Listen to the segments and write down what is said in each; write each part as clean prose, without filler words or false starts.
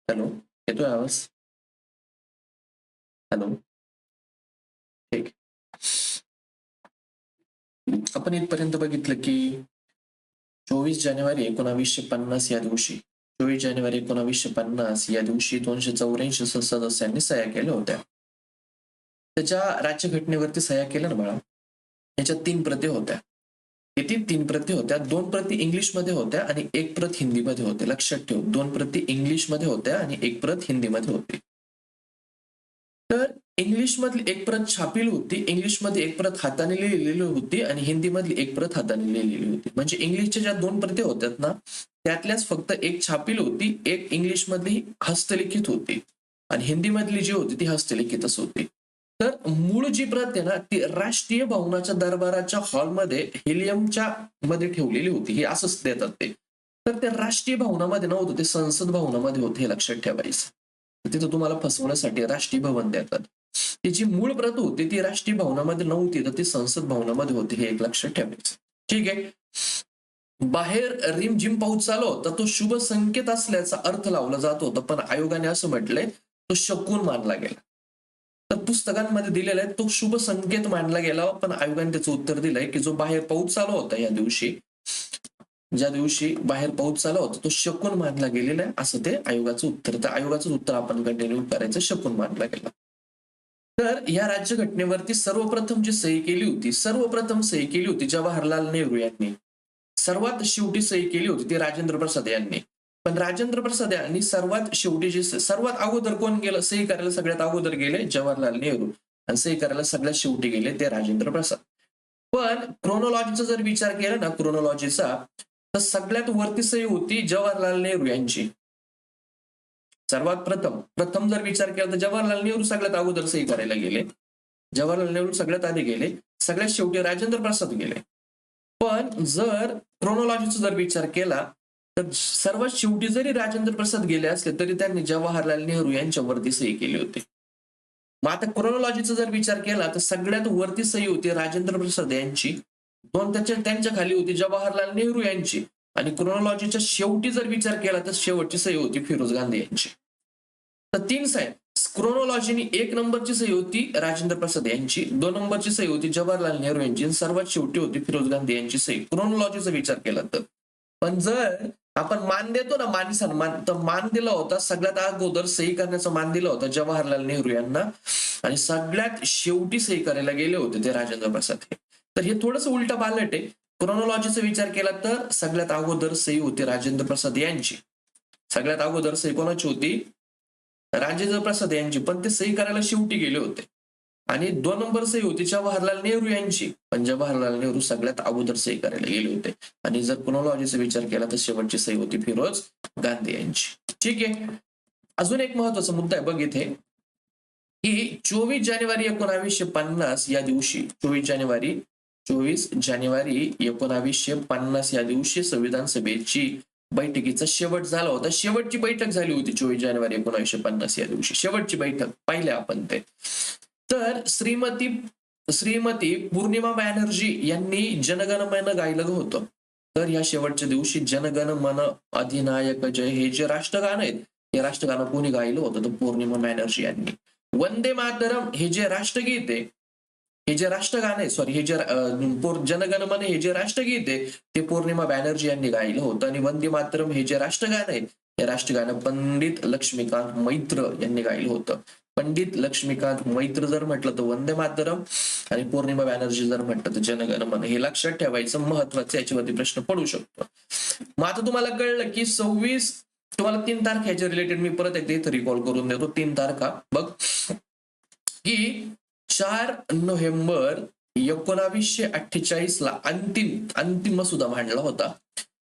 Hello, येतोय आवाज? Hello, ठीक. आपण इथपर्यंत बघितलं की 24 जानेवारी 1950 या दिवशी 24 जानेवारी 1950 या दिवशी 284 सदस्यांनी सह्या केल्या होत्या. त्याच्या राज्यघटनेवरती सह्या केल्या ना बाळा, याच्यात 3 प्रती होत्या. किती? 3 प्रती होत्या. 2 प्रती इंग्लिशमध्ये होत्या आणि 1 प्रत हिंदीमध्ये होती. लक्षात ठेव, 2 प्रती इंग्लिशमध्ये होत्या आणि 1 प्रत हिंदीमध्ये होती. तर इंग्लिशमधली एक प्रत छापील होती, इंग्लिशमध्ये एक प्रत हाताने लिहिलेली होती आणि हिंदीमधली एक प्रत हाताने लिहिलेली होती. म्हणजे इंग्लिशच्या ज्या 2 प्रती होत्यात ना, त्यातल्याच फक्त एक छापील होती, एक इंग्लिशमधली हस्तलिखित होती आणि हिंदीमधली जी होती ती हस्तलिखितच होती. तर मूळ जी प्रत आहे ना, ती राष्ट्रीय भवनाच्या दरबाराच्या हॉलमध्ये हेलियमच्या मध्ये ठेवलेली होती. हे असंच देतात ते. तर ते राष्ट्रीय भवनामध्ये नव्हतं, ते संसद भवनामध्ये होते, हे लक्षात ठेवायचं. तिथं तुम्हाला फसवण्यासाठी राष्ट्रीय भवन देतात. ती जी मूळ प्रत होती ती राष्ट्रीय भवनामध्ये नव्हती, तर ती संसद भवनामध्ये होती, हे एक लक्षात ठेवायचं. ठीक आहे. बाहेर रिमझिम पाऊस चालू होता, तो शुभ संकेत असल्याचा अर्थ लावला जात होता, पण आयोगाने असं म्हटलंय तो शकुन मानला गेला. तर पुस्तकांमध्ये दिलेला आहे तो शुभ संकेत मानला गेला, पण आयोगाने त्याचं उत्तर दिलंय की जो बाहेर पाऊस चालू होता या दिवशी, ज्या दिवशी बाहेर पाऊस चालू होता तो शकुन मानला गेलेला आहे, असं ते आयोगाचं उत्तर. तर आयोगाचं उत्तर आपण कंटिन्यू करायचं, शकुन मानला गेला. तर या राज्यघटनेवरती सर्वप्रथम जी सही केली होती, सर्वप्रथम सही केली होती जवाहरलाल नेहरू यांनी. सर्वात शेवटी सही केली होती ती राजेंद्र प्रसाद यांनी. पण राजेंद्र प्रसाद यांनी सर्वात शेवटी जी सर्वात अगोदर कोण गेलं सही करायला, सगळ्यात अगोदर गेले जवाहरलाल नेहरू आणि सही करायला सगळ्यात शेवटी गेले ते राजेंद्र प्रसाद. पण क्रोनॉलॉजीचा जर विचार केला ना, क्रोनॉलॉजीचा, तर सगळ्यात वरती सही होती जवाहरलाल नेहरू यांची. सर्वात प्रथम प्रथम जर विचार केला तर जवाहरलाल नेहरू सगळ्यात अगोदर सही करायला गेले. जवाहरलाल नेहरू सगळ्यात आधी गेले, सगळ्यात शेवटी राजेंद्र प्रसाद गेले. पण जर क्रोनॉलॉजीचा जर विचार केला तर सर्वात शेवटी जरी राजेंद्र प्रसाद गेले असले तरी त्यांनी जवाहरलाल नेहरू यांच्यावरती सही केली होती. मग आता क्रोनॉलॉजीचा जर विचार केला तर सगळ्यात वरती सही होती राजेंद्र प्रसाद यांची, त्यांच्या खाली होती जवाहरलाल नेहरू यांची आणि क्रोनॉलॉजीच्या शेवटी जर विचार केला तर शेवटची सही होती फिरोज गांधी यांची. तर 3 सह्या. क्रोनॉलॉजीनी 1 नंबरची सही होती राजेंद्र प्रसाद यांची, 2 नंबरची सही होती जवाहरलाल नेहरू यांची आणि सर्वात शेवटी होती फिरोज गांधी यांची सही, क्रोनॉलॉजीचा विचार केला तर. पण जर आपण मान देतो ना, मान सन्मान, तर मान दिला होता सगळ्यात अगोदर सही करण्याचा मान दिला होता जवाहरलाल नेहरू यांना आणि सगळ्यात शेवटी सही करायला गेले होते ते राजेंद्र प्रसाद हे. तर हे थोडंसं उलटा पालट आहे. क्रोनॉलॉजीचा विचार केला तर सगळ्यात अगोदर सही होती राजेंद्र प्रसाद यांची. सगळ्यात अगोदर सही कोणाची होती? राजेंद्र प्रसाद यांची, पण ते सही करायला शेवटी गेले होते. आणि 2 नंबर सही होती जवाहरलाल नेहरू यांची, पण जवाहरलाल नेहरू सगळ्यात अगोदर सही करायला गेले होते. आणि जर क्रोनॉलॉजीचा विचार केला तर शेवटची सही होती फिरोज गांधी यांची. ठीक आहे. अजून एक महत्वाचा मुद्दा आहे बघ इथे, की 24 जानेवारी 1950 या दिवशी 24 जानेवारी 1950 या दिवशी संविधान सभेची बैठकीचा शेवट झाला होता. शेवटची बैठक झाली होती 24 जानेवारी 1950 या दिवशी. शेवटची बैठक पाहिले आपण ते. तर श्रीमती श्रीमती पौर्णिमा बॅनर्जी यांनी जनगण मन गायलं होतं. तर या शेवटच्या दिवशी जनगण मन अधिनायक जय हे जे राष्ट्रगान आहेत, हे राष्ट्रगान कोणी गायलं होतं? तर पौर्णिमा बॅनर्जी यांनी. वंदे मातरम हे जे राष्ट्रगीत आहे, हे जे राष्ट्रगान आहे, सॉरी, हे जे जनगण मन हे जे राष्ट्रगीत आहे ते पौर्णिमा बॅनर्जी यांनी गायलं होतं आणि वंदे मातरम हे जे राष्ट्रगान आहे हे राष्ट्रगान पंडित लक्ष्मीकांत मैत्र यांनी गायलं होतं. पंडित लक्ष्मीकांत मैत्र जर म्हटलं तर वंदे मातरम आणि पौर्णिमा बॅनर्जी जर म्हटलं तर जनगण मन. हे लक्षात ठेवायचं, महत्वाचं, याच्यावरती प्रश्न पडू शकतो. मग आता तुम्हाला कळलं की 26, तुम्हाला 3 तारखा याच्या रिलेटेड मी परत एकदा इथे रिकॉल करून देतो. 3 तारखा बघ, की 4 नोव्हेंबर 1948 ला अंतिम मसुदा मांडला होता.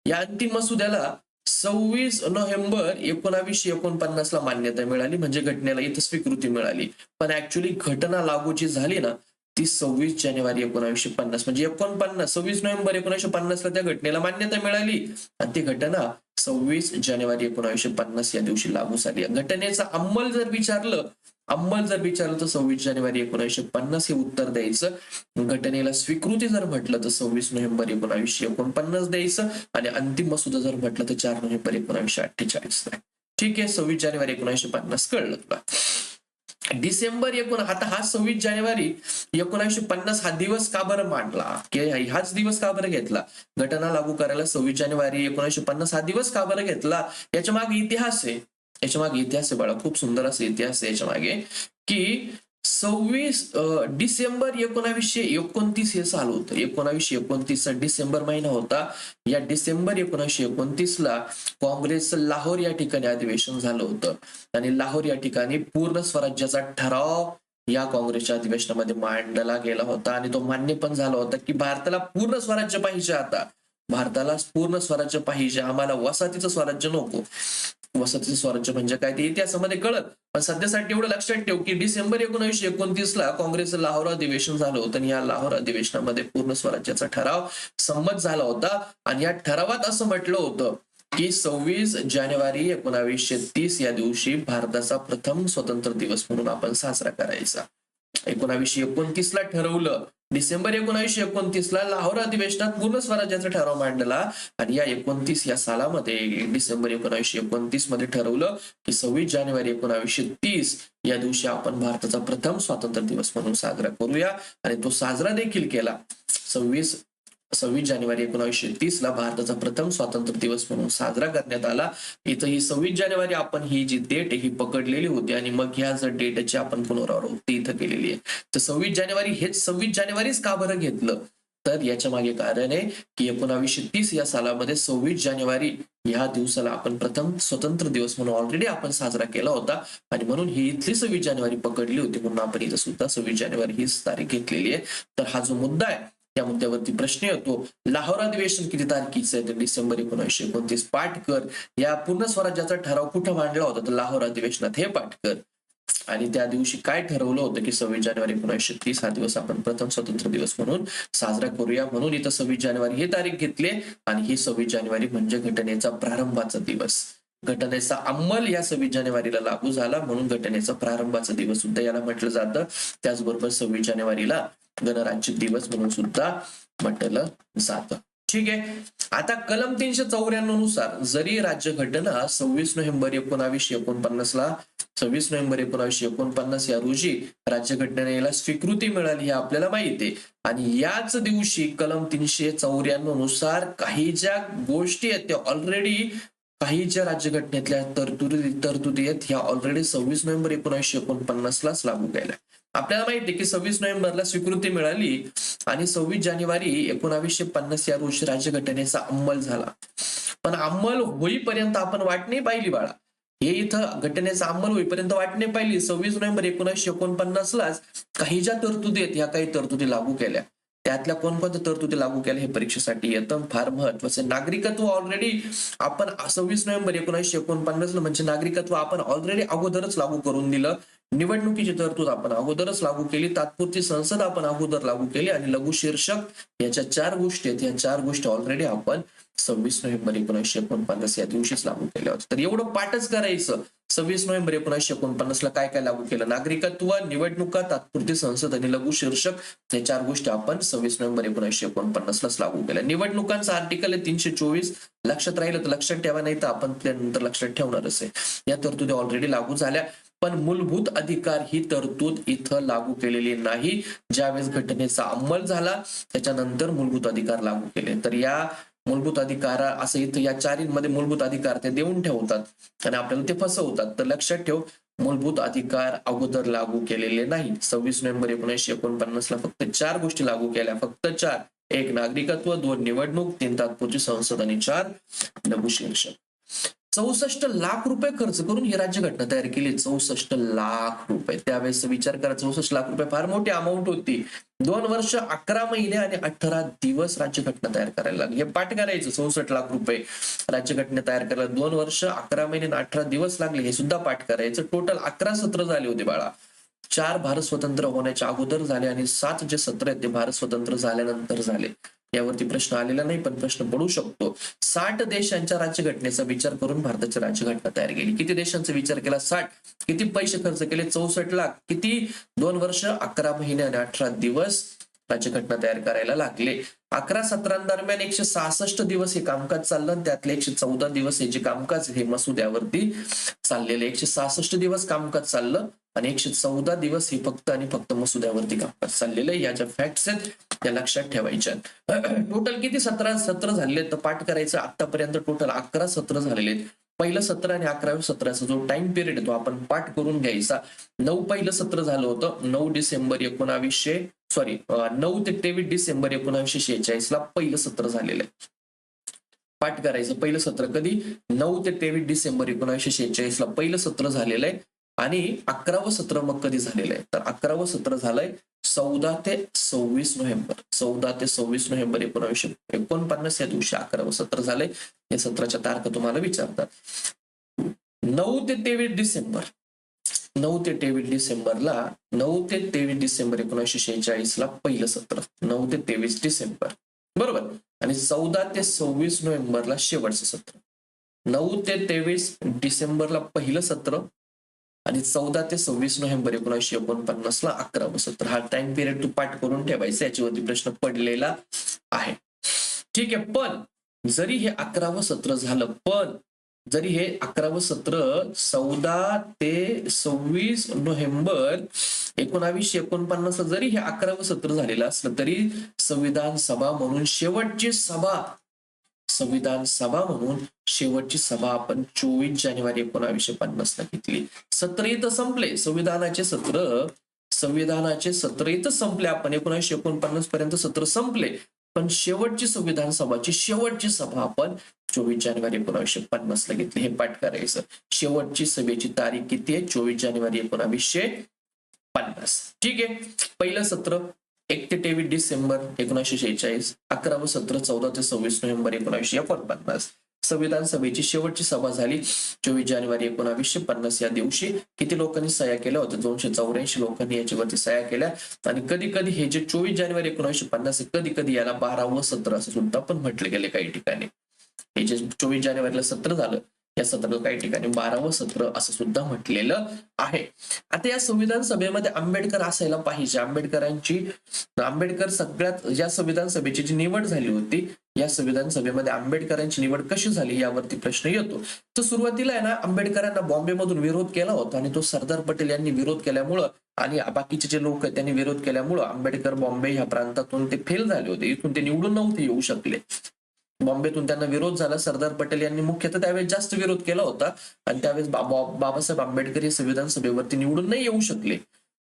या अंतिम मसुद्याला 26 नोव्हेंबर 1949 ला मान्यता मिळाली, म्हणजे घटनेला इथं स्वीकृती मिळाली. पण ऍक्च्युअली घटना लागू जी झाली ना ती 26 जानेवारी 1950, म्हणजे 26 नोव्हेंबर 1950 ला त्या घटनेला मान्यता मिळाली आणि ती घटना 26 जानेवारी 1950 या दिवशी लागू झाली. घटनेचा अंमल जर विचारलं तर 26 जानेवारी 1950 हे उत्तर द्यायचं. घटनेला स्वीकृती जर म्हटलं तर 26 नोव्हेंबर 1949 द्यायचं आणि अंतिम मसुदा जर म्हटलं तर 4 नोव्हेंबर 1948. ठीक आहे, 26 जानेवारी 1950 कळलं तुला. डिसेंबर आता हा 26 जानेवारी 1950 हा दिवस का बरं मांडला, की हाच दिवस का बरं घेतला, घटना लागू करायला 26 जानेवारी 1950 हा दिवस का बरं घेतला, याच्या मागे इतिहास आहे. याच्या मागे इतिहास आहे बाळा, खूप सुंदर असा इतिहास आहे याच्या मागे, की 26 डिसेंबर 1929 हे साल होतं. 1929 डिसेंबर महिना होता. या डिसेंबर 1929ला काँग्रेसचं लाहोर या ठिकाणी अधिवेशन झालं होतं आणि लाहोर या ठिकाणी पूर्ण स्वराज्याचा ठराव या काँग्रेसच्या अधिवेशनामध्ये मांडला गेला होता आणि तो मान्य पण झाला होता, की भारताला पूर्ण स्वराज्य पाहिजे. आता भारताला पूर्ण स्वराज्य पाहिजे, आम्हाला वसाहतीचं स्वराज्य नको. वसाहतीचं स्वराज्य म्हणजे काय ते इतिहासामध्ये कळत, पण सध्यासाठी एवढं लक्षात ठेव की डिसेंबर 1929ला काँग्रेसचं लाहोर अधिवेशन झालं होतं आणि या लाहोर अधिवेशनामध्ये पूर्ण स्वराज्याचा ठराव संमत झाला होता आणि या ठरावात असं म्हटलं होतं की 26 जानेवारी 1930 या दिवशी भारताचा प्रथम स्वतंत्र दिवस म्हणून आपण साजरा करायचा. 1929ला ठरवलं, डिसेंबर 1929ला लाहोर अधिवेशनात पूर्ण स्वराज्याचा ठराव मांडला आणि या 29 या सालामध्ये डिसेंबर 1929 मध्ये ठरवलं की 26 जानेवारी 1930 या दिवशी आपण भारताचा प्रथम स्वातंत्र्य दिवस म्हणून साजरा करूया आणि तो साजरा देखील केला. 26 जानेवारी 1930ला भारताचा प्रथम स्वातंत्र्य दिवस म्हणून साजरा करण्यात आला. इथं ही 26 जानेवारी आपण ही जी डेट ही पकडलेली होती आणि मग ह्या जर डेटची आपण पुनरावृत्ती इथं केलेली आहे. तर 26 जानेवारी हेच 26 जानेवारीच का बरं घेतलं, तर याच्या मागे कारण आहे की 1930 या सालामध्ये 26 जानेवारी ह्या दिवसाला आपण प्रथम स्वतंत्र दिवस म्हणून ऑलरेडी आपण साजरा केला होता आणि म्हणून ही इथली 26 जानेवारी पकडली होती, म्हणून आपण इथं सुद्धा 26 जानेवारी हीच तारीख घेतलेली आहे. तर हा जो मुद्दा आहे त्या मुद्द्यावरती प्रश्न येतो. लाहोर अधिवेशन किती तारखेचं आहे, तर डिसेंबर 1929. पाठ कर, या पूर्ण स्वराज्याचा ठराव कुठं मांडला होता, तर लाहोर अधिवेशनात, हे पाठ कर. आणि त्या दिवशी काय ठरवलं होतं की 26 जानेवारी 1930 हा दिवस आपण प्रथम स्वतंत्र दिवस म्हणून साजरा करूया, म्हणून इथं 26 जानेवारी ही तारीख घेतली आणि ही 26 जानेवारी म्हणजे घटनेचा प्रारंभाचा दिवस. घटनेचा अंमल या 26 जानेवारीला लागू झाला, म्हणून घटनेचा प्रारंभाचा दिवस सुद्धा याला म्हटलं जातं. त्याचबरोबर 26 जानेवारीला गणराज्य दिवस म्हणून सुद्धा म्हटलं जातं. ठीक आहे. आता कलम 394 नुसार जरी राज्यघटना 26 नोव्हेंबर 1949 या रोजी राज्यघटनेला याला स्वीकृती मिळाली हे आपल्याला माहिती आहे आणि याच दिवशी कलम 394 नुसार काही ज्या गोष्टी आहेत त्या ऑलरेडी, काही ज्या राज्यघटनेतल्या तरतुदी आहेत ह्या ऑलरेडी 26 नोव्हेंबर 1949लाच लागू केल्या. आपल्याला माहिती आहे की 26 नोव्हेंबरला स्वीकृती मिळाली आणि 26 जानेवारी 1950 या रोजी राज्यघटनेचा अंमल झाला. पण अंमल होईपर्यंत आपण वाट नाही पाहिली बाळा. हे इथं घटनेचा अंमल होईपर्यंत वाट नाही पाहिली. 26 नोव्हेंबर 1949लाच काही ज्या तरतुदी आहेत ह्या काही तरतुदी लागू केल्या. त्यातल्या कोणकोणत्या तरतुदी लागू केल्या हे परीक्षेसाठी येतं. फार महत्वाचं, नागरिकत्व ऑलरेडी आपण 26 नोव्हेंबर 1949ला म्हणजे नागरिकत्व आपण ऑलरेडी अगोदरच लागू करून दिलं. निवडणुकीची तरतूद आपण अगोदरच लागू केली, तात्पुरती संसद आपण अगोदर लागू केली आणि लघु शीर्षक याच्या 4 गोष्टी आहेत. या 4 गोष्टी ऑलरेडी आपण 26 नोव्हेंबर 1949 या दिवशीच लागू केल्या होत्या. तर एवढं पाठच करायचं. 26 नोव्हेंबर 1949ला काय काय लागू केलं, नागरिकत्व, निवडणुका, तात्पुरती संसद आणि लघु शीर्षक या 4 गोष्टी आपण 26 नोव्हेंबर 1949लाच लागू केल्या. निवडणुकांचा आर्टिकल आहे 324, लक्षात राहिलं तर लक्षात ठेवा, नाही तर आपण त्यानंतर लक्षात ठेवणारच आहे. या तरतुदी ऑलरेडी लागू झाल्या, पण मूलभूत अधिकार ही तरतूद इथं लागू केलेली नाही. ज्यावेळेस घटनेचा अंमल झाला त्याच्यानंतर मूलभूत अधिकार लागू केले. तर या मूलभूत अधिकार असं इथं या 4मध्ये मूलभूत अधिकार ते देऊन ठेवतात आणि आपल्याला ते फसवतात. तर लक्षात ठेव, मूलभूत अधिकार अगोदर लागू केलेले नाही. 26 नोव्हेंबर 1949ला फक्त 4 गोष्टी लागू केल्या, फक्त 4. 1 नागरिकत्व, 2 निवडणूक, 3 तात्पुरती संसद आणि 4 लघु शीर्षक. 64 लाख रुपये खर्च करून ही राज्यघटना तयार केली. 64 लाख रुपये, त्यावेळेस विचार करा, 64 लाख रुपये फार मोठी अमाऊंट होती. 2 वर्ष 11 महिने आणि 18 दिवस राज्यघटना तयार करायला लागली. हे पाठ करायचं, 64 लाख रुपये राज्यघटना तयार करायला 2 वर्ष 11 महिने आणि 18 दिवस लागले, हे सुद्धा पाठ करायचं. टोटल 11 सत्र झाले होते बाळा. 4 भारत स्वतंत्र होण्याच्या अगोदर झाले आणि 7 जे सत्र आहेत ते भारत स्वतंत्र झाल्यानंतर झाले. यावरती प्रश्न आलेला नाही, पण प्रश्न पडू शकतो. 60 देशांच्या राज्यघटनेचा विचार करून भारताची राज्यघटना तयार केली. किती देशांचा विचार केला? 60. किती पैसे खर्च केले? 64 लाख. किती? 2 वर्ष 11 महिने आणि 18 दिवस राज्यघटना तयार करायला लागले. 11-17 दरम्यान 166 दिवस हे कामकाज चाललं आणि त्यातले 114 दिवस हे जे कामकाज हे मसुद्यावरती चाललेले. 166 दिवस कामकाज चाललं आणि 114 दिवस हे फक्त आणि फक्त मसुद्यावरती कामकाज चाललेलं आहे. या ज्या फॅक्ट्स आहेत त्या लक्षात ठेवायच्या. टोटल किती 17 सत्र झालेले तर पाठ करायचं. आतापर्यंत टोटल 11 सत्र झालेले आहेत. पहिलं सत्र आणि 11व्या सत्राचा जो टाइम पिरियड आहे तो आपण पाठ करून घ्यायचा. 9 पहिलं सत्र झालं होतं 9 ते 23 डिसेंबर 1946 ला पहिलं सत्र झालेलं आहे. पाठ करायचं. पहिलं सत्र कधी 9 ते 23 डिसेंबर 1946 ला पहिलं सत्र झालेलं आहे. आणि 11वं सत्र मग कधी झालेलं आहे तर 11वं सत्र झालंय 14 ते 26 नोव्हेंबर 1949 या दिवशी 11वं सत्र झालंय. या सत्राच्या तारखा तुम्हाला विचारतात. 9 ते 23 डिसेंबर 9 ते 23 डिसेंबर 1946 ला पहिलं सत्र 9 ते 23 डिसेंबर बरोबर. आणि 14 ते 26 नोव्हेंबरला शेवटचं सत्र. 9 ते 23 डिसेंबरला पहिलं सत्र आणि 14 ते 26 नोव्हेंबर 1949 ला 11वं सत्र. हा टाइम पिरियड तू पाठ करून ठेवायचा. याच्यावरती प्रश्न पडलेला आहे. ठीक आहे. पण जरी हे 11वं सत्र झालं जरी हे 11वं सत्र 14 ते 26 नोव्हेंबर 1949 जरी हे 11वं सत्र झालेलं असलं तरी संविधान सभा म्हणून शेवटची सभा आपण 24 जानेवारी 1950 ला घेतली. सत्र इथं संपले. संविधानाचे सत्र इथं संपले. आपण 1949 पर्यंत सत्र संपले. पण शेवटची संविधान सभाची शेवटची सभा आपण 24 जानेवारी 1950 ला घेतली. हे पाठ करायचं. शेवटची सभेची तारीख किती आहे 24 जानेवारी 1950. ठीक आहे. पहिलं सत्र 1 ते 23 डिसेंबर 1946. 11वं सत्र 14 ते 26 नोव्हेंबर 1949. संविधान सभेची शेवटची सभा झाली 24 जानेवारी 1950 या दिवशी. किती लोकांनी सह्या केल्या होत्या 284 लोकांनी याच्यावरती सह्या केल्या. आणि कधी कधी हे जे 24 जानेवारी 1950 कधी कधी याला 12वं सत्र असं सुद्धा पण म्हटले गेले काही ठिकाणी. हे जे 24 जानेवारीला सत्र झालं या सत्राला काही ठिकाणी 12वं सत्र असं सुद्धा म्हटलेलं आहे. आता या संविधान सभेमध्ये आंबेडकर असायला पाहिजे. आंबेडकर सगळ्यात या संविधान सभेची जी निवड झाली होती या संविधान सभेमध्ये आंबेडकरांची निवड कशी झाली यावरती प्रश्न येतो. तर सुरुवातीला आहे ना आंबेडकरांना बॉम्बे मधून विरोध केला होता आणि तो सरदार पटेल यांनी विरोध केल्यामुळं आणि बाकीचे जे लोक आहेत त्यांनी विरोध केल्यामुळं आंबेडकर बॉम्बे ह्या प्रांतातून ते फेल झाले होते. इथून ते निवडून नव्हते येऊ शकले. बॉम्बेतून त्यांना विरोध झाला. सरदार पटेल यांनी मुख्यतः त्यावेळेस जास्त विरोध केला होता आणि त्यावेळेस बाबासाहेब आंबेडकर हे संविधान सभेवरती निवडून नाही येऊ शकले.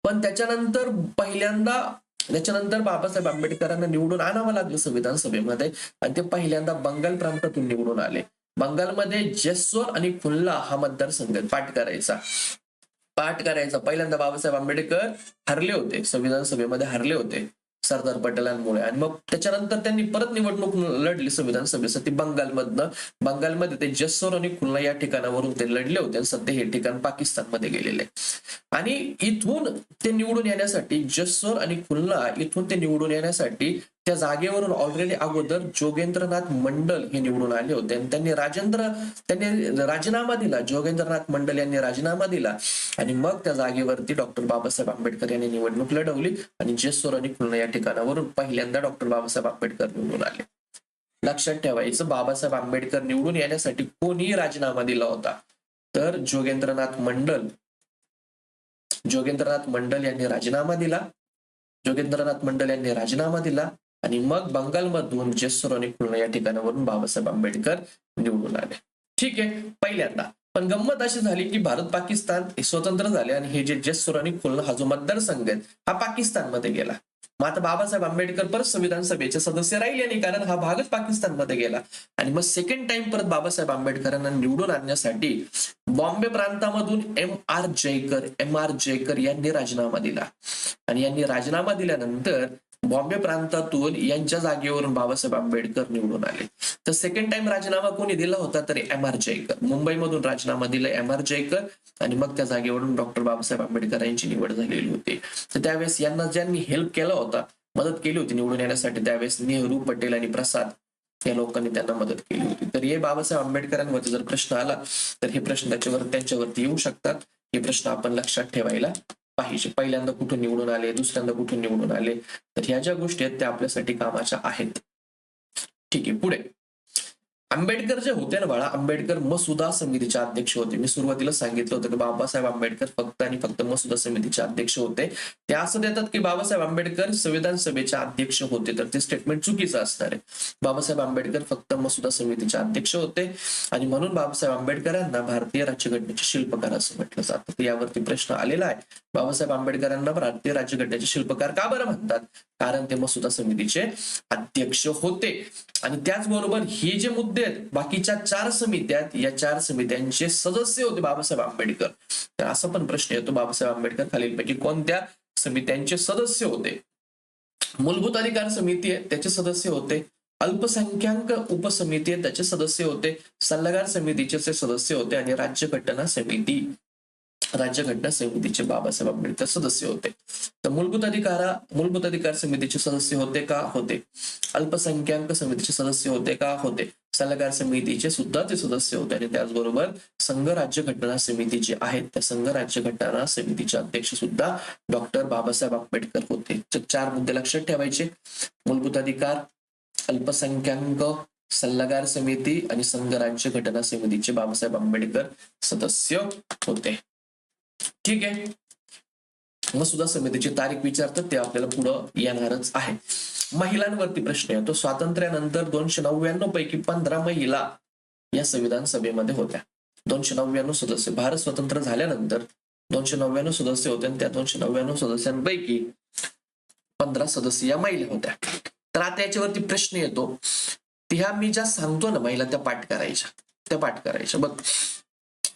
पण त्याच्यानंतर बाबासाहेब आंबेडकरांना निवडून आणावं लागलं संविधान सभेमध्ये आणि ते पहिल्यांदा बंगाल प्रांतातून निवडून आले. बंगालमध्ये जेसोर आणि खुल्ला हा मतदारसंघ पाठ करायचा. पहिल्यांदा बाबासाहेब आंबेडकर हरले होते संविधान सभेमध्ये हरले होते सरदार पटेलांमुळे आणि मग त्याच्यानंतर त्यांनी परत निवडणूक लढली संविधान सभेसाठी बंगालमध्ये ते जेसोर आणि खुल्ला या ठिकाणावरून ते लढले होते आणि सध्या हे ठिकाण पाकिस्तानमध्ये गेलेले. आणि इथून ते निवडून येण्यासाठी जेसोर आणि खुल्ला इथून ते निवडून येण्यासाठी त्या जागेवरून ऑलरेडी अगोदर जोगेंद्रनाथ मंडल हे निवडून आले होते आणि त्यांनी राजीनामा दिला. जोगेंद्रनाथ मंडल यांनी राजीनामा दिला आणि मग त्या जागेवरती डॉक्टर बाबासाहेब आंबेडकर यांनी निवडणूक लढवली आणि जेसोर आणि खुल्ला या ठिकाणावरून पहिल्यांदा डॉक्टर बाबासाहेब आंबेडकर निवडून आले. लक्षात ठेवायचं बाबासाहेब आंबेडकर निवडून येण्यासाठी कोणीही राजीनामा दिला होता तर जोगेंद्रनाथ मंडल यांनी राजीनामा दिला आणि मग बंगालमधून जेसोर आणि खुल्ला या ठिकाणावरून बाबासाहेब आंबेडकर निवडून आले. ठीक आहे. पहिल्यांदा पण गंमत अशी झाली की भारत पाकिस्तान स्वतंत्र झाले आणि हे जे जेसोर आणि खुल्ला हा जो मतदारसंघ आहे हा पाकिस्तानमध्ये गेला. मग आता बाबासाहेब आंबेडकर परत संविधान सभेचे सदस्य राहिले नाही कारण हा भागच पाकिस्तानमध्ये गेला. आणि मग सेकंड टाइम परत बाबासाहेब आंबेडकरांना निवडून आणण्यासाठी बॉम्बे प्रांतामधून एम आर जयकर यांनी राजीनामा दिला आणि यांनी राजीनामा दिल्यानंतर बॉम्बे प्रांतातून यांच्या जागेवरून बाबासाहेब आंबेडकर निवडून आले. तर सेकंड टाइम राजीनामा कोणी दिला होता तर एम आर जयकर. मुंबईमधून राजीनामा दिला एम आर जयकर आणि मग त्या जागेवरून डॉक्टर बाबासाहेब आंबेडकर यांची निवड झालेली होती. तर त्यावेळेस यांना ज्यांनी हेल्प केला होता मदत केली होती निवडून येण्यासाठी त्यावेळेस नेहरू पटेल आणि प्रसाद या लोकांनी त्यांना मदत केली होती. तर हे बाबासाहेब आंबेडकरांवरती जर प्रश्न आला तर हे प्रश्न त्यांच्यावरती येऊ शकतात. हे प्रश्न आपण लक्षात ठेवायला पाहिजे. पहिल्यांदा कुठून निवडून आले, दुसऱ्यांदा कुठून निवडून आले, तर ह्या ज्या गोष्टी आहेत त्या आपल्यासाठी कामाच्या आहेत. ठीक आहे, पुढे आंबेडकर जे होते ना बाळा, आंबेडकर मसुदा समितीचे अध्यक्ष होते. मी सुरुवातीला सांगितलं होतं की बाबासाहेब आंबेडकर फक्त आणि फक्त मसुदा समितीचे अध्यक्ष होते. ते असं देतात की बाबासाहेब आंबेडकर संविधान सभेचे अध्यक्ष होते, तर ते स्टेटमेंट चुकीचं असणार आहे. बाबासाहेब आंबेडकर फक्त मसुदा समितीचे अध्यक्ष होते आणि म्हणून बाबासाहेब आंबेडकरांना भारतीय राज्यघटनेचे शिल्पकार असं म्हटलं जातं. तर यावरती प्रश्न आलेला आहे, बाबासाहेब आंबेडकरांना भारतीय राज्यघटनेचे शिल्पकार का बरं म्हणतात? कारण ते मसुदा समितीचे अध्यक्ष होते. आणि त्याचबरोबर हे जे मुद्दे आहेत, बाकीच्या 4 समित्या आहेत, या 4 समित्यांचे सदस्य होते बाबासाहेब आंबेडकर. तर असा पण प्रश्न येतो, बाबासाहेब आंबेडकर खालीलपैकी कोणत्या समित्यांचे सदस्य होते? मूलभूत अधिकार समिती आहे त्याचे सदस्य होते, अल्पसंख्याक उपसमिती आहे त्याचे सदस्य होते, सल्लागार समितीचे सदस्य होते आणि राज्यघटना समितीचे बाबासाहेब आंबेडकर सदस्य होते. तर मूलभूत अधिकार समितीचे सदस्य होते का? होते. अल्पसंख्याक समितीचे सदस्य होते का? होते. सल्लागार समितीचे सुद्धा ते सदस्य होते आणि त्याचबरोबर संघ राज्यघटना समिती जी आहे त्या संघ राज्यघटना समितीचे अध्यक्ष सुद्धा डॉक्टर बाबासाहेब आंबेडकर होते. 4 मुद्दे लक्षात ठेवायचे: मूलभूत अधिकार, अल्पसंख्याक, सल्लागार समिती आणि संघ राज्यघटना समितीचे बाबासाहेब आंबेडकर सदस्य होते. ठीक आहे, मसुदा समितीची तारीख विचारतात, ते आपल्याला पुढं येणारच आहे. महिलांवरती प्रश्न येतो. स्वातंत्र्यानंतर 299 पैकी 15 महिला या संविधान सभेमध्ये होत्या. 299 सदस्य. भारत स्वतंत्र झाल्यानंतर 299 सदस्य होते आणि त्या 299 सदस्यांपैकी 15 सदस्य या महिला होत्या. तर आता याच्यावरती प्रश्न येतो, ह्या मी ज्या सांगतो ना महिला, त्या पाठ करायच्या. बघ,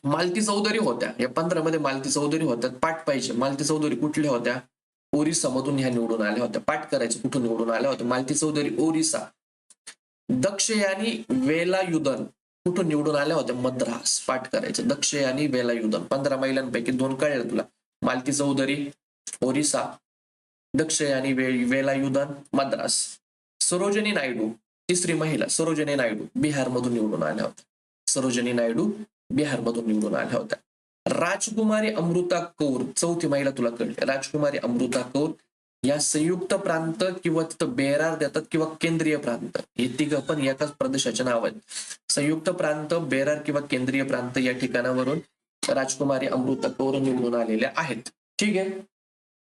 मालती चौधरी होत्या, या 15 मध्ये मालती चौधरी होत्या, पाठ पाहिजे. मालती चौधरी कुठल्या होत्या? ओरिसा मधून ह्या निवडून आल्या होत्या. पाठ करायचं, कुठून निवडून आल्या होत्या? मालती चौधरी ओरिसा. दक्षयानी वेलायुधन कुठून निवडून आल्या होत्या? मद्रास. पाठ करायचं, दक्षयानी वेलायुधन. 15 महिलांपैकी 2 कळलं तुला, मालती चौधरी ओरिसा, दक्षयानी वेलायुधन मद्रास. सरोजिनी नायडू, तिसरी महिला सरोजिनी नायडू, बिहार मधून निवडून आल्या होत्या. सरोजिनी नायडू बिहार मधून निवडून आल्या होत्या. राजकुमारी अमृता कौर, चौथी महिला तुला कळली, राजकुमारी अमृता कौर, या संयुक्त प्रांत किंवा तिथं बेरार देतात किंवा केंद्रीय प्रांत, हे तिघं पण एकाच प्रदेशाचे नाव आहेत. संयुक्त प्रांत, बेरार किंवा केंद्रीय प्रांत या ठिकाणावरून राजकुमारी अमृता कौर निवडून आलेल्या आहेत. ठीक आहे,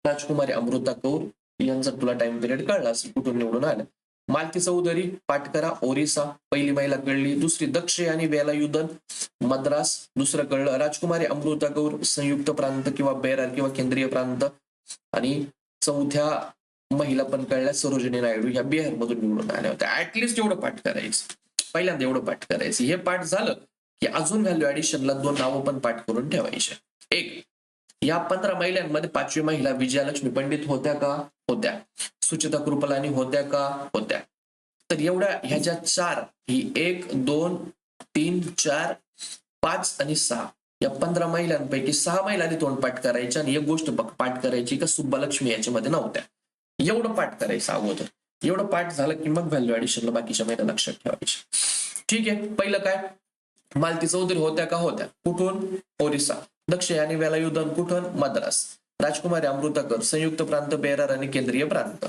राजकुमारी अमृता कौर यांचा तुला टाइम पिरियड कळला असेल, कुठून निवडून आल्या. मालती चौधरी, पाठ करा, ओरिसा, पहिली महिला कळली. दुसरी दक्षयानी वेलायुधन मद्रास, दुसरं कळलं. राजकुमारी अमृता कौर संयुक्त प्रांत किंवा बेरार किंवा केंद्रीय प्रांत, आणि चौथ्या महिला पण कळल्या, सरोजिनी नायडू, ह्या बिहार मधून निवडून आल्या होत्या. ऍटलिस्ट एवढं पाठ करायचं, पहिल्यांदा एवढं पाठ करायचं. हे पाठ झालं की अजून व्हॅल्यू ऍडिशनला 2 नावं पण पाठ करून ठेवायचे. एक, या 15 महिलांमध्ये 5वी महिला विजयालक्ष्मी पंडित होत्या का? होत्या. सुचिता कृपलानी होत्या का? होत्या. तर एवढ्या ह्या ज्या 4, ही 1, 2, 3, 4, 5 आणि 6, या 15 महिलांपैकी 6 महिलांनी तोंडपाठ करायच्या आणि एक गोष्ट पाठ करायची का सुब्बालक्ष्मी याच्यामध्ये नव्हत्या. एवढं पाठ करायचं अगोदर. एवढं पाठ झालं की मग व्हॅल्यू ऍडिशनला बाकीच्या महिला लक्षात ठेवायच्या. ठीक आहे, पहिलं काय? मालती चौधरी होत्या का? होत्या. कुठून? ओरिसा. दक्षयानी वेलायुधन कुठून? मद्रास. राजकुमारी अमृताकर संयुक्त प्रांत, बेरार आणि केंद्रीय प्रांत.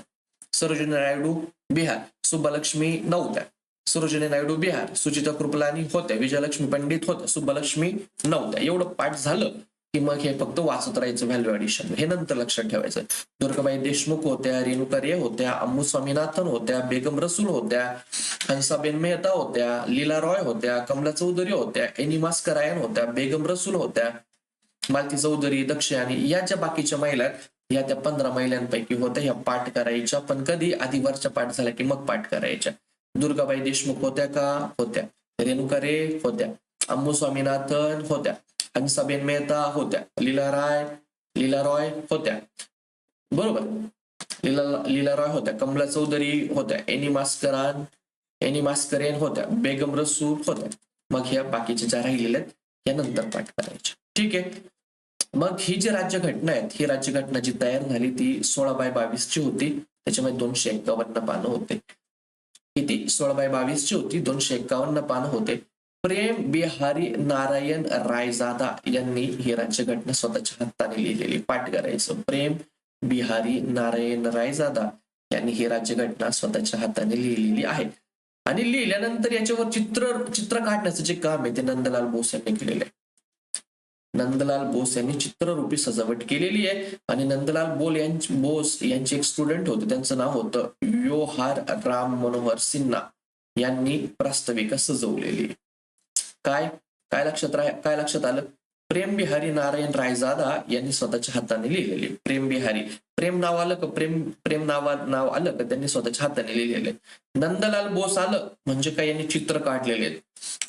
सरोजिनी नायडू बिहार. सुब्बालक्ष्मी नव्हत्या. सरोजिनी नायडू बिहार. सुचिता कृपलानी होत्या. विजयलक्ष्मी पंडित होत्या. सुब्बालक्ष्मी नव्हत्या. एवढं पाठ झालं की मग हे फक्त वाचत राहायचं व्हॅल्यू ऍडिशन. हे नंतर लक्षात ठेवायचं. दुर्गाबाई देशमुख होत्या, रेणुका रे होत्या, अम्मू स्वामीनाथन होत्या, बेगम रसूल होत्या, हंसाबेन मेहता होत्या, लीला रॉय होत्या, कमला चौधरी होत्या, एनी मास्करायन होत्या, बेगम रसूल होत्या, मालती चौधरी, दक्षयानी, या ज्या बाकीच्या महिला या त्या 15 महिलांपैकी होत्या. ह्या पाठ करायच्या, पण कधी? आधी वरच्या पाठ झाला की मग पाठ करायच्या. दुर्गाबाई देशमुख होत्या का? होत्या. रेणुका रे होत्या. अम्मू स्वामीनाथन होत्या. हंसाबेन मेहता होत्या. लीला रॉय होत्या. बरोबर, लीला रॉय होत्या. कमला चौधरी होत्या. एनी मास्करेन होत्या. बेगम रसूल होत्या. मग ह्या बाकीच्या ज्या राहिलेल्या या नंतर पाठ करायच्या. ठीक आहे, मग ही जी राज्यघटना आहेत, ही राज्यघटना जी तयार झाली ती 16/22 ची होती. त्याच्यामध्ये 251 पानं होते. किती? 16/22 ची होती, 251 पानं होते. प्रेम बिहारी नारायण रायजादा यांनी ही राज्यघटना स्वतःच्या हाताने लिहिलेली. पाठ करायचं. प्रेम बिहारी नारायण रायजादा यांनी ही राज्यघटना स्वतःच्या हाताने लिहिलेली आहे. आणि लिहिल्यानंतर याच्यावर चित्र काढण्याचं जे काम आहे ते नंदलाल बोस यांनी केलेलं आहे. नंदलाल बोस यांनी चित्ररूपी सजावट केलेली आहे. आणि नंदलाल बोस यांचे एक स्टुडंट होते, त्यांचं नाव होतं योहार राम मनोहर सिन्हा, यांनी प्रास्ताविका सजवलेली. काय काय लक्षात आलं? प्रेम बिहारी नारायण रायजादा यांनी स्वतःच्या हाताने लिहिलेली. प्रेम बिहारी, प्रेम नाव आलं का? प्रेम नाव आलं का? त्यांनी स्वतःच्या हाताने लिहिलेले. नंदलाल बोस आलं म्हणजे काय? यांनी चित्र काढलेले आहेत.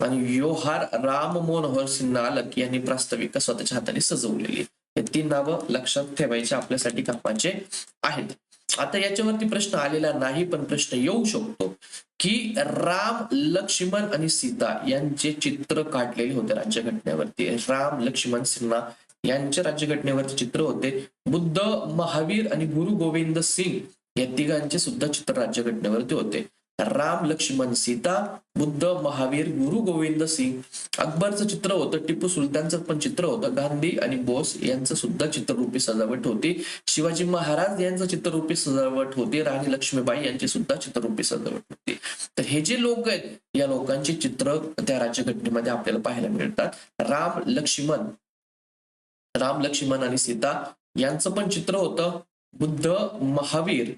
आणि योहार राम मनोहर सिन्हा आलं की यांनी प्रास्ताविका स्वतःच्या हाताने सजवलेली. हे 3 नावं लक्षात ठेवायचे आपल्यासाठी कामाचे आहेत. आता याच्यावरती प्रश्न आलेला नाही, पण प्रश्न येऊ शकतो की राम, लक्ष्मण आणि सीता यांचे चित्र काढलेले होते राज्यघटनेवरती. राम, लक्ष्मण, सिन्हा यांच्या राज्यघटनेवरचे चित्र होते. बुद्ध, महावीर आणि गुरु गोविंद सिंग या तिघांचे सुद्धा चित्र राज्यघटनेवरती होते. राम, लक्ष्मण, सीता, बुद्ध, महावीर, गुरु गोविंद सिंग. अकबरचं चित्र होतं, टिपू सुलतानचं पण चित्र होतं, गांधी आणि बोस यांचं सुद्धा चित्ररूपी सजावट होती. शिवाजी महाराज यांचं चित्ररूपी सजावट होती. राणी लक्ष्मीबाई यांची सुद्धा चित्ररूपी सजावट होती. तर हे जे लोक आहेत, या लोकांची चित्र त्या राज्यघटनेमध्ये आपल्याला पाहायला मिळतात. राम, लक्ष्मण आणि सीता यांचं पण चित्र होतं. बुद्ध, महावीर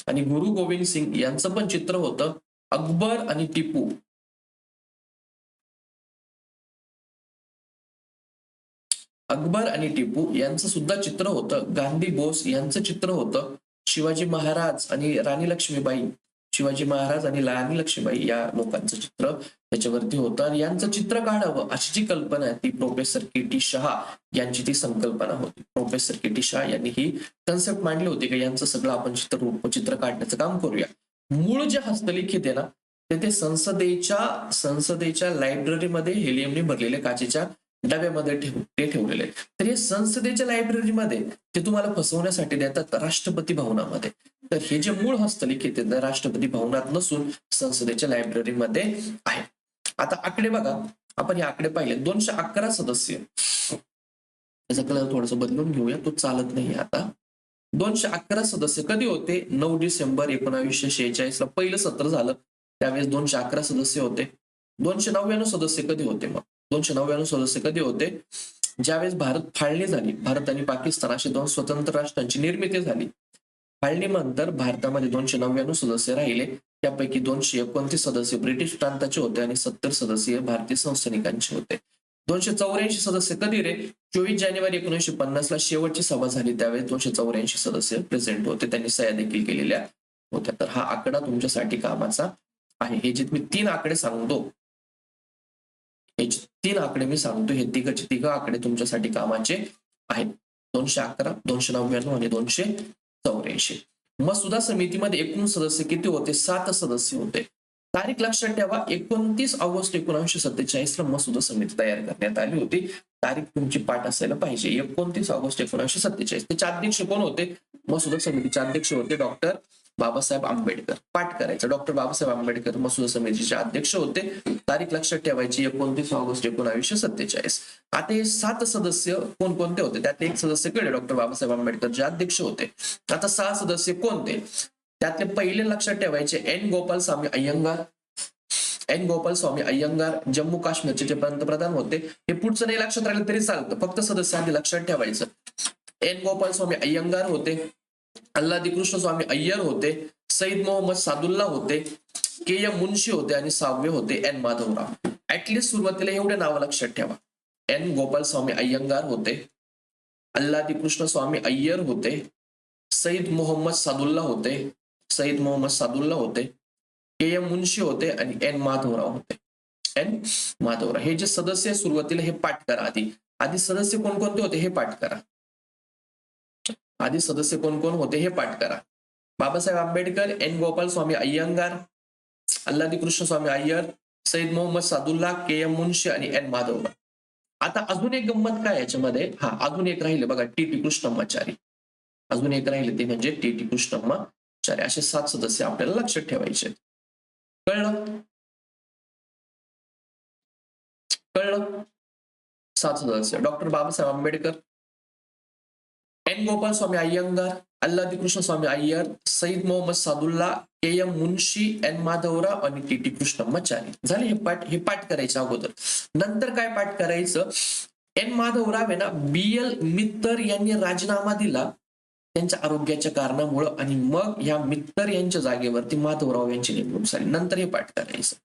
आणि गुरु गोविंद सिंग यांचं पण चित्र होतं. अकबर आणि टिपू यांचं सुद्धा चित्र होतं. गांधी, बोस यांचं चित्र होतं. शिवाजी महाराज आणि राणी लक्ष्मीबाई या लोकांचं चित्र त्याच्यावरती होतं. आणि यांचं चित्र काढावं अशी जी कल्पना आहे ती प्रोफेसर के.टी. शहा यांची ती संकल्पना होती. Professor K.T.. शहा यांनी ही कन्सेप्ट मांडली होती की यांचं सगळं आपण चित्र काढण्याचं काम करूया. मूळ जे हस्तलिखित आहे ना ते संसदेच्या लायब्ररीमध्ये हेलियमने भरलेल्या काचेच्या डब्यामध्ये ते ठेवलेले. तर हे संसदेच्या लायब्ररीमध्ये ते तुम्हाला फसवण्यासाठी देतात राष्ट्रपती भवनामध्ये. तर हे जे मूळ हस्तलिखित आहे राष्ट्रपती भवनात नसून संसदेच्या लायब्ररीमध्ये आहे. आता आकडे बघा, आपण हे आकडे पाहिले. 211 सदस्य. त्याचा कलर थोडासा बदलून घेऊया, तो चालत नाही आता. 211 सदस्य कधी होते? 9 डिसेंबर 1946 ला पहिलं सत्र झालं, त्यावेळेस 211 सदस्य होते. 299 सदस्य कधी होते? मग 299 सदस्य कधी होते? ज्यावेळेस भारत फाळणी झाली, भारत आणि पाकिस्तान अशी 2 स्वतंत्र राष्ट्रांची निर्मिती झाली. फाळणीनंतर भारतामध्ये 299 सदस्य राहिले. त्यापैकी 229 सदस्य ब्रिटिश प्रांताचे होते आणि 70 सदस्य भारतीय संस्थानिकांचे होते. 284 सदस्य कधी रे? 24 जानेवारी 1950 ला शेवटची सभा झाली, त्यावेळेस 284 सदस्य प्रेझेंट होते. त्यांनी सह्या देखील केलेल्या होत्या. तर हा आकडा तुमच्यासाठी कामाचा आहे. हे जे मी 3 आकडे सांगतो, हे तिघ आकडे तुमच्यासाठी कामाचे आहेत. 211, 299 आणि 284. मसुदा समितीमध्ये एकूण सदस्य किती होते? 7 सदस्य होते. तारीख लक्षात ठेवा, 29 ऑगस्ट 1947 ला मसुदा समिती तयार करण्यात आली होती. तारीख तुमची पाठ असायला पाहिजे. 29 ऑगस्ट 1947. त्याचे अध्यक्ष कोण होते? मसुदा समितीचे अध्यक्ष होते डॉक्टर बाबासाहेब आंबेडकर. पाठ करायचं. डॉक्टर बाबासाहेब आंबेडकर मसुदा समितीचे अध्यक्ष होते. तारीख लक्षात ठेवायची 29 ऑगस्ट 1947. आता हे 7 सदस्य कोणते होते? त्यात एक सदस्य कडे डॉक्टर बाबासाहेब आंबेडकर जे अध्यक्ष होते. आता 6 सदस्य कोणते? त्यातले पहिले लक्षात ठेवायचे एन गोपाल स्वामी अय्यंगार जम्मू काश्मीरचे जे पंतप्रधान होते. हे पुढचं नाही लक्षात राहिलं तरी चालतं, फक्त सदस्य आधी लक्षात ठेवायचं. एन गोपाल स्वामी अय्यंगार होते, अल्लादी कृष्ण स्वामी अय्यर होते, सईद मोहम्मद सादुल्ला होते, के एम मुन्शी होते आणि 6वे होते एन माधवराव. ऍटलिस्ट सुरुवातीला एवढे नाव लक्षात ठेवा. एन गोपाल स्वामी अय्यंगार होते, अल्लादी कृष्ण स्वामी अय्यर होते, सईद मोहम्मद सादुल्ला होते, के एम मुन्शी होते आणि एन माधवराव होते. हे जे सदस्य सुरुवातीला हे पाठ करा. आधी सदस्य कोणकोणते होते हे पाठ करा. बाबासाहेब आंबेडकर, एन गोपाल स्वामी अय्यंगार, अल्लादी कृष्ण स्वामी अय्यर, सईद मोहम्मद सादुल्ला, के एम मुन्शी आणि एन माधवराव. आता अजून एक गंमत काय याच्यामध्ये? अजून एक राहिले बघा, टी कृष्णमाचारी. अजून एक राहिले ते म्हणजे टी कृष्णमाचारी. असे 7 सदस्य आपल्याला लक्षात ठेवायचे. कळलं? कळलं? 7 सदस्य. डॉक्टर बाबासाहेब आंबेडकर, एन गोपाल स्वामी अय्यंगार, अल्लादी कृष्ण स्वामी अय्यर, सईद मोहम्मद सादुल्ला, के एम मुन्शी, एन माधवराव आणि टी टी कृष्णमाचारी. झाले हे पाठ करायचे अगोदर. नंतर काय पाठ करायचं? एन माधवराव आहे ना, BL मित्तर यांनी राजीनामा दिला त्यांच्या आरोग्याच्या कारणामुळं, आणि मग ह्या मित्तर यांच्या जागेवरती माधवराव यांची नेमणूक झाली. नंतर हे पाठ करायचं.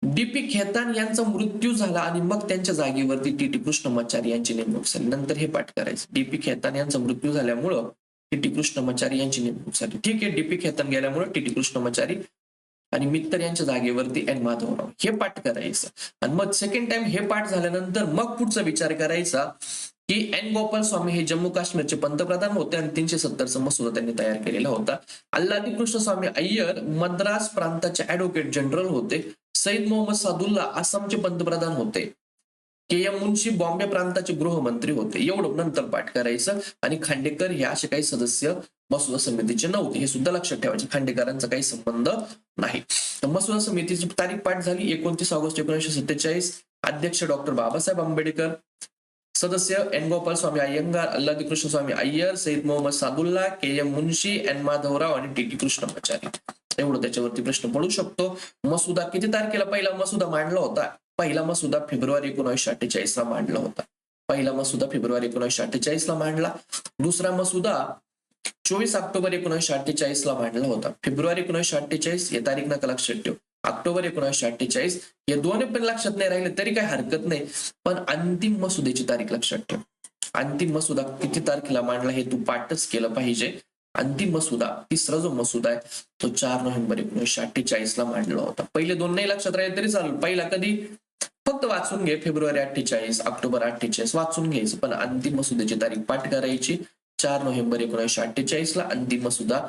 DP खेतान यांचा मृत्यू झाला आणि मग त्यांच्या जागेवरती टी टी कृष्णमाचारी यांची नेमणूक झाली. नंतर हे पाठ करायचं. DP खेतान यांचा मृत्यू झाल्यामुळं टी टी कृष्णमाचारी यांची नेमणूक झाली. ठीक आहे, DP खेतान गेल्यामुळे टी टी कृष्णमाचारी आणि मित्तर यांच्या जागेवरती एन माधवराव. हे पाठ करायचं. आणि मग सेकंड टाइम हे पाठ झाल्यानंतर मग पुढचा विचार करायचा की एन गोपाल स्वामी हे जम्मू काश्मीरचे पंतप्रधान होते आणि 370चा मसुदा त्यांनी तयार केलेला होता. अल्लादी कृष्ण स्वामी अय्यर मद्रास प्रांताचे ऍडव्होकेट जनरल होते. सईद मोहम्मद सादुल्ला आसामचे पंतप्रधान होते. के एम मुन्शी बॉम्बे प्रांताचे गृहमंत्री होते. एवढं नंतर पाठ करायचं. आणि खांडेकर हे असे काही सदस्य मसुदा समितीचे नव्हते, हे सुद्धा लक्षात ठेवायचे. खांडेकरांचा काही संबंध नाही. तर मसुदा समितीची तारीख पाठ झाली 29 ऑगस्ट 1947. अध्यक्ष डॉक्टर बाबासाहेब आंबेडकर, सदस्य एन गोपाल स्वामी अय्यंगार, अल्लादी कृष्ण स्वामी अय्यर, सईद मोहम्मद सादुल्ला, के एम मुन्शी, एन माधवराव आणि टी टी कृष्णमाचारी. एवढं त्याच्यावरती प्रश्न पडू शकतो. मसुदा किती तारखेला पहिला मसुदा मांडला होता? पहिला मसुदा फेब्रुवारी 1948 ला मांडला होता. पहिला मसुदा फेब्रुवारी 1948 ला मांडला. दुसरा मसुदा 24 ऑक्टोबर 1948 ला मांडला होता. फेब्रुवारी 1948 हे तारीख नका लक्षात ठेव. ऑक्टोबर 1948 हे दोन्ही पण लक्षात नाही राहिले तरी काही हरकत नाही, पण अंतिम मसुद्याची तारीख लक्षात ठेव. अंतिम मसुदा किती तारखेला मांडला हे तू पाठच केलं पाहिजे. अंतिम मसुदा, तिसरा जो मसुदा आहे तो 4 नोव्हेंबर 1948 ला मांडला होता. पहिले दोन नाही लक्षात राहिले तरी चालेल. पहिला कधी फक्त वाचून घे, फेब्रुवारी 48, ऑक्टोबर 48 वाचून घ्यायचं, पण अंतिम मसुद्याची तारीख पाठ करायची. 4 नोव्हेंबर 1948 ला अंतिम मसुदा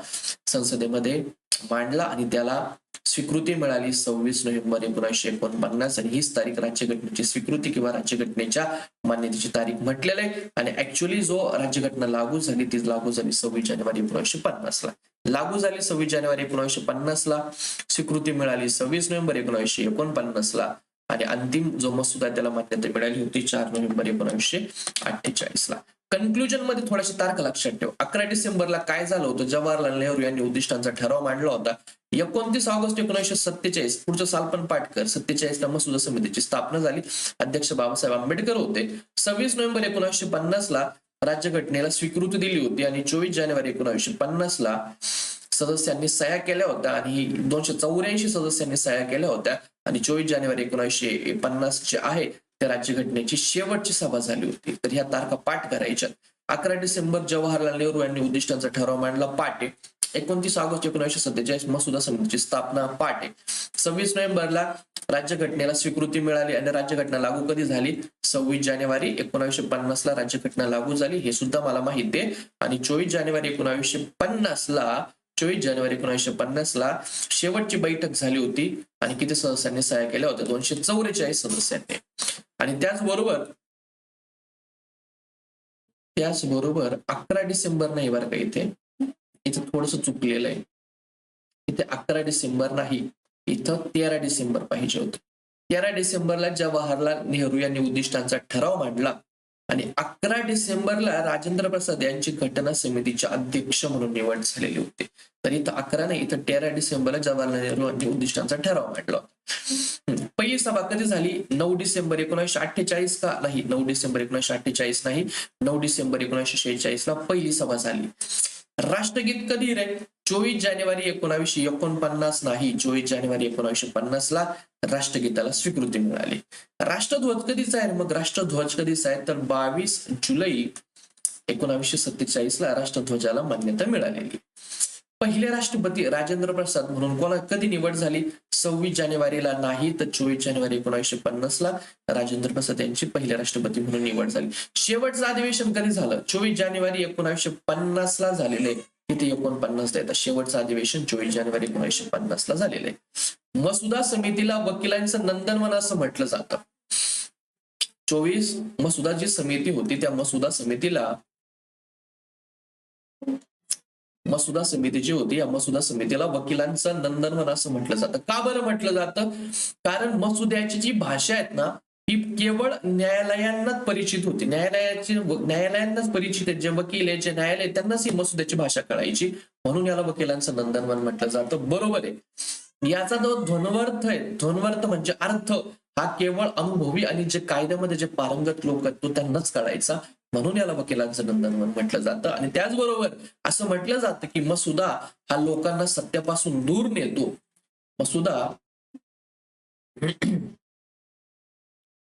संसदेमध्ये मांडला आणि त्याला स्वीकृती मिळाली 26 नोव्हेंबर 1949. आणि हीच तारीख राज्यघटनेची स्वीकृती किंवा राज्यघटनेच्या मान्यतेची तारीख म्हटलेलं आहे. आणि ऍक्च्युअली जो राज्यघटना लागू झाली ती लागू झाली 26 जानेवारी 1950 ला. लागू झाली 26 जानेवारी 1950 ला, स्वीकृती मिळाली 26 नोव्हेंबर 1949 ला, आणि अंतिम जो मसुदा त्याला मान्यता मिळाली होती 4 नोव्हेंबर 1948 ला. कन्क्लुजन मध्ये थोड्याशा तारखा लक्षात ठेव. 11 डिसेंबरला काय झालं होतं? जवाहरलाल नेहरू यांनी उद्दिष्टांचा ठराव मांडला होता. 29 ऑगस्ट 1947, पुढचं साल पण पाठ कर, 47 ला मसुदा समितीची स्थापना झाली. अध्यक्ष बाबासाहेब आंबेडकर होते. 26 नोव्हेंबर 1950 ला राज्यघटनेला स्वीकृती दिली होती आणि 24 जानेवारी 1950 ला सदस्यांनी सह्या केल्या होत्या आणि 284 सदस्यांनी सह्या केल्या होत्या. आणि 24 जानेवारी 1950 जे आहे त्या राज्यघटनेची शेवटची सभा झाली होती. तर ह्या तारखा पाठ करायच्या. 11 डिसेंबर जवाहरलाल नेहरू यांनी उद्दिष्टांचा ठराव मांडला, पाठ आहे. 29 ऑगस्ट 1947 मसुदा समितीची स्थापना, पाठ आहे. 26 नोव्हेंबरला राज्यघटनेला स्वीकृती मिळाली आणि राज्यघटना लागू कधी झाली? 26 जानेवारी 1950 ला राज्यघटना लागू झाली, हे सुद्धा मला माहिती आहे. आणि 24 जानेवारी 1950 ला शेवटची बैठक झाली होती आणि किती सदस्यांनी सह्या केल्या होत्या? 244 सदस्यांनी. आणि त्याचबरोबर 11 डिसेंबर नाही बरं का, इथे थोडस चुकलेलं आहे. इथे 11 डिसेंबर नाही, इथं 13 डिसेंबर पाहिजे होतं. 13 डिसेंबरला जवाहरलाल नेहरू यांनी उद्दिष्टांचा ठराव मांडला आणि 11 डिसेंबरला राजेंद्र प्रसाद यांची घटना समितीचे अध्यक्ष म्हणून निवड झालेली होती. तर इथं 11 नाही, इथं 13 डिसेंबरला जवाहरलाल नेहरू यांनी उद्दिष्टांचा ठराव मांडला. पहिली सभा कधी झाली? 9 डिसेंबर 1948 का नाही, 9 डिसेंबर 1948 नाही, 9 डिसेंबर 1946 ला पहिली सभा झाली. राष्ट्रगीत कधी रे? 24 जानेवारी 1949 नाही, 24 जानेवारी 1950 ला राष्ट्रगीताला स्वीकृती मिळाली. राष्ट्रध्वज कधीचा आहे? मग राष्ट्रध्वज कधीचा आहे? तर 22 जुलै 1947 ला राष्ट्रध्वजाला मान्यता मिळालेली. पहिले राष्ट्रपती राजेंद्र प्रसाद म्हणून कधी निवड झाली? 26 जानेवारीला नाही, तर 24 जानेवारी 1950 ला राजेंद्र प्रसाद यांची पहिले राष्ट्रपती म्हणून निवड झाली. शेवटचं अधिवेशन कधी झालं? 24 जानेवारी 1950 ला झालेलं आहे. इथे 49 येतात. शेवटचं अधिवेशन 24 जानेवारी 1950 ला झालेलं आहे. मसुदा समितीला वकिलांचं नंदनवन असं म्हटलं जातं. 24 मसुदा जी समिती होती त्या मसुदा समिती जी होती या मसुदा समितीला वकिलांचं नंदनवन असं म्हटलं जातं. का बरं म्हटलं जातं? कारण मसुद्याची जी भाषा आहेत ना ही केवळ न्यायालयांनाच परिचित होती. न्यायालयांनाच परिचित आहेत. जे वकील आहेत, जे न्यायालय त्यांनाच ही मसुद्याची भाषा कळायची. म्हणून याला वकिलांचं नंदनवन म्हटलं जातं. बरोबर आहे. याचा जो ध्वन्वर्थ आहे, ध्वन्वर्थ म्हणजे अर्थ, हा केवळ अनुभवी आणि जे कायद्यामध्ये जे पारंगत लोक आहेत तो त्यांनाच कळायचा. म्हणून याला वकिलांचं नंदनवन म्हटलं जातं. आणि त्याचबरोबर असं म्हटलं जातं की मसुदा हा लोकांना सत्यापासून दूर नेतो. मसुदा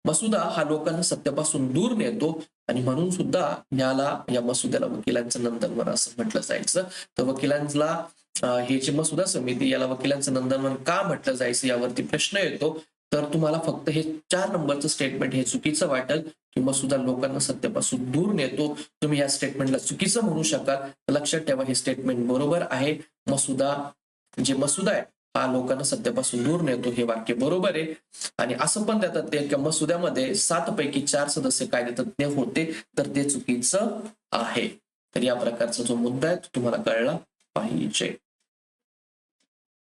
मसुदा हा लोकांना सत्यापासून दूर नेतो आणि म्हणून सुद्धा या मसुद्याला वकिलांचं नंदनवन असं म्हटलं जायचं. तर वकिलांना हे जे मसुदा समिती याला वकिलांचं नंदनवन का म्हटलं जायचं यावरती प्रश्न येतो. तर तुम्हाला फक्त हे 4 नंबरचं स्टेटमेंट हे चुकीचं वाटेल की मसुदा लोकांना सत्यापासून दूर नेतो. तुम्ही या स्टेटमेंटला चुकीचं म्हणू शकाल. लक्षात ठेवा हे स्टेटमेंट बरोबर आहे. मसुदा आहे हा लोकांना सत्यापासून दूर नेतो हे वाक्य बरोबर आहे. आणि असं पण देतात ते की मसुद्यामध्ये 7 पैकी 4 सदस्य कायदेतज्ञ होते, तर ते चुकीचं आहे. तर या प्रकारचा जो मुद्दा आहे तो तुम्हाला कळला पाहिजे.